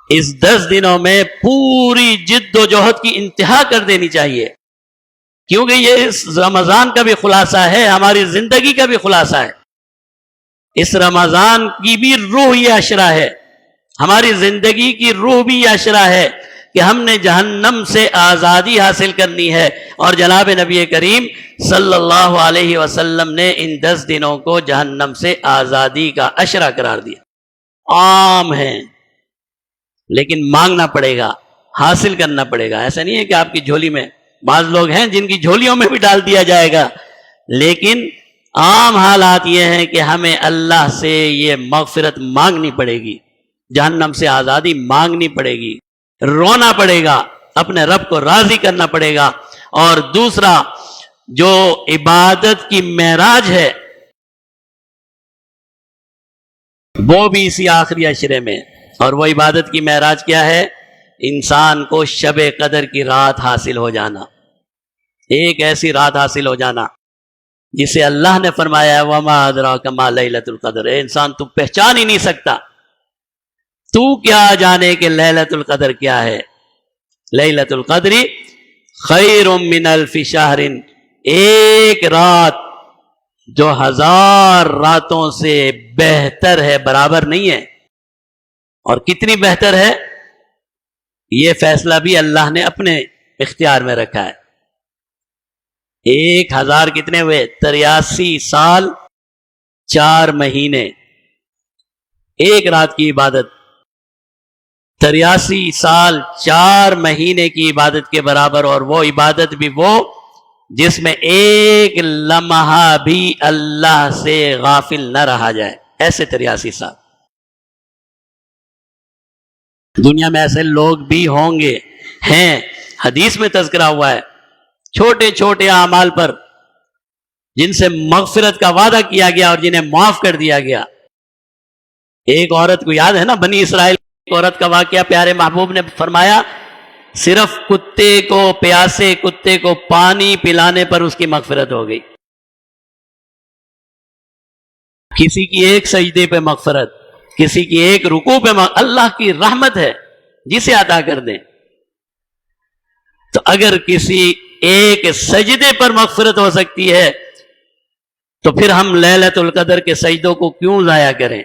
اس 10 دنوں میں پوری جد و جہد کی انتہا کر دینی چاہیے، کیونکہ یہ اس رمضان کا بھی خلاصہ ہے، ہماری زندگی کا بھی خلاصہ ہے۔ اس رمضان کی بھی روح یہ اشرا ہے، ہماری زندگی کی روح بھی یہ اشرا ہے کہ ہم نے جہنم سے آزادی حاصل کرنی ہے، اور جناب نبی کریم صلی اللہ علیہ وسلم نے ان 10 دنوں کو جہنم سے آزادی کا اشرا قرار دیا۔ عام ہے، لیکن مانگنا پڑے گا، حاصل کرنا پڑے گا۔ ایسا نہیں ہے کہ آپ کی جھولی میں، بعض لوگ ہیں جن کی جھولیوں میں بھی ڈال دیا جائے گا، لیکن عام حالات یہ ہیں کہ ہمیں اللہ سے یہ مغفرت مانگنی پڑے گی، جہنم سے آزادی مانگنی پڑے گی، رونا پڑے گا، اپنے رب کو راضی کرنا پڑے گا۔ اور دوسرا جو عبادت کی معراج ہے وہ بھی اسی آخری عشرے میں، اور وہ عبادت کی معراج کیا ہے؟ انسان کو شب قدر کی رات حاصل ہو جانا، ایک ایسی رات حاصل ہو جانا جسے اللہ نے فرمایا ہے وَمَا أَدْرَاكَ مَا لَيْلَةُ الْقَدْرِ، اے انسان تو پہچان ہی نہیں سکتا، تو کیا جانے کہ لیلۃ القدر کیا ہے۔ لیلۃ القدر خیر من الف شہر، ایک رات جو 1000 راتوں سے بہتر ہے، برابر نہیں ہے۔ اور کتنی بہتر ہے یہ فیصلہ بھی اللہ نے اپنے اختیار میں رکھا ہے۔ 1000 کتنے ہوئے؟ 83 سال 4 مہینے، ایک رات کی عبادت 83 سال 4 مہینے کی عبادت کے برابر، اور وہ عبادت بھی وہ جس میں ایک لمحہ بھی اللہ سے غافل نہ رہا جائے، ایسے 83 سال۔ دنیا میں ایسے لوگ بھی ہوں گے، ہیں، حدیث میں تذکرہ ہوا ہے، چھوٹے چھوٹے اعمال پر جن سے مغفرت کا وعدہ کیا گیا اور جنہیں معاف کر دیا گیا۔ ایک عورت کو یاد ہے نا، بنی اسرائیل ایک عورت کا واقعہ، پیارے محبوب نے فرمایا صرف کتے کو، پیاسے کتے کو پانی پلانے پر اس کی مغفرت ہو گئی۔ کسی کی ایک سجدے پہ مغفرت، کسی کی ایک رکوع پہ اللہ کی رحمت ہے جسے عطا کر دیں۔ تو اگر کسی ایک سجدے پر مغفرت ہو سکتی ہے تو پھر ہم لیلۃ القدر کے سجدوں کو کیوں ضائع کریں،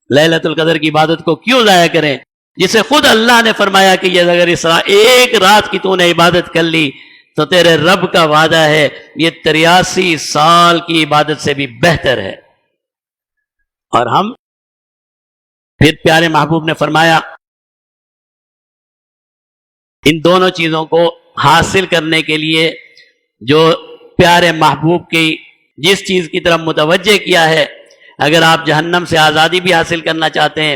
لیلۃ القدر کی عبادت کو کیوں ضائع کریں، جسے خود اللہ نے فرمایا کہ یہ اگر اس ایک رات کی تو نے عبادت کر لی تو تیرے رب کا وعدہ ہے یہ 83 سال کی عبادت سے بھی بہتر ہے۔ اور ہم پھر پیارے محبوب نے فرمایا ان دونوں چیزوں کو حاصل کرنے کے لیے جو پیارے محبوب کی جس چیز کی طرف متوجہ کیا ہے، اگر آپ جہنم سے آزادی بھی حاصل کرنا چاہتے ہیں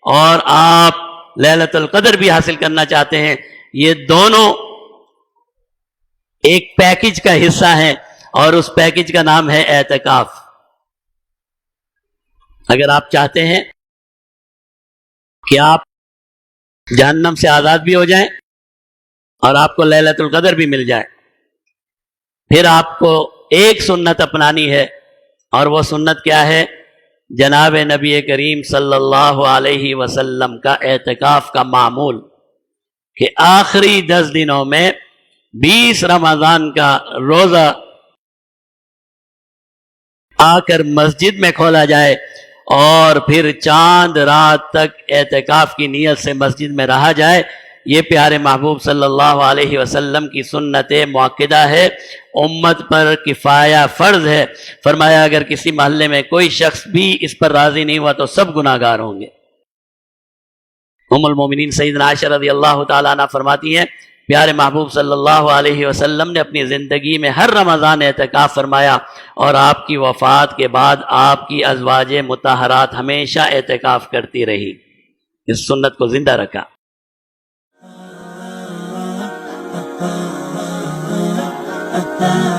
اور آپ لیلۃ القدر بھی حاصل کرنا چاہتے ہیں، یہ دونوں ایک پیکج کا حصہ ہیں، اور اس پیکج کا نام ہے اعتکاف۔ اگر آپ چاہتے ہیں کہ آپ جہنم سے آزاد بھی ہو جائیں اور آپ کو لیلۃ القدر بھی مل جائے، پھر آپ کو ایک سنت اپنانی ہے، اور وہ سنت کیا ہے؟ جناب نبی کریم صلی اللہ علیہ وسلم کا اعتکاف کا معمول، کہ آخری 10 دنوں میں 20 رمضان کا روزہ آ کر مسجد میں کھولا جائے، اور پھر چاند رات تک اعتکاف کی نیت سے مسجد میں رہا جائے۔ یہ پیارے محبوب صلی اللہ علیہ وسلم کی سنت مؤکدہ ہے، امت پر کفایہ فرض ہے۔ فرمایا اگر کسی محلے میں کوئی شخص بھی اس پر راضی نہیں ہوا تو سب گناہگار ہوں گے۔ ام المومنین سیدنا عائشہ رضی اللہ تعالیٰ عنہ فرماتی ہیں پیارے محبوب صلی اللہ علیہ وسلم نے اپنی زندگی میں ہر رمضان اعتکاف فرمایا، اور آپ کی وفات کے بعد آپ کی ازواج مطہرات ہمیشہ اعتکاف کرتی رہی، اس سنت کو زندہ رکھا۔ ah